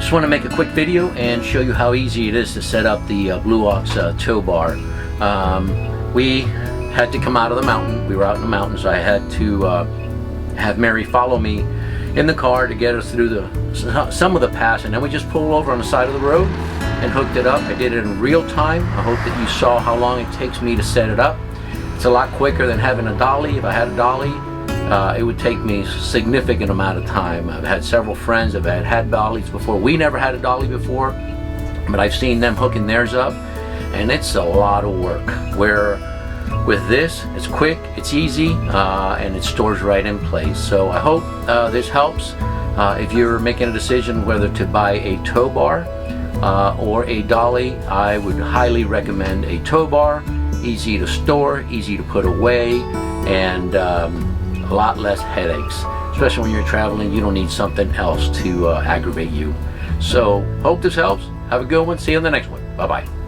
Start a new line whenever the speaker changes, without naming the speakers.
Just want to make a quick video and show you how easy it is to set up the Blue Ox tow bar. We had to come out of the mountain. We were out in the mountains. I had to have Mary follow me in the car to get us through some of the pass, and then we just pulled over on the side of the road and hooked it up. I did it in real time. I hope that you saw how long it takes me to set it up. It's a lot quicker than having a dolly. If I had a dolly, it would take me a significant amount of time. I've had several friends that have had dollies before. We never had a dolly before, but I've seen them hooking theirs up, and it's a lot of work. Where with this, it's quick, it's easy, and it stores right in place. So I hope this helps. If you're making a decision whether to buy a tow bar or a dolly, I would highly recommend a tow bar. Easy to store, easy to put away, and a lot less headaches. Especially when you're traveling, you don't need something else to aggravate you. So hope this helps. Have a good one. See you on the next one. Bye bye.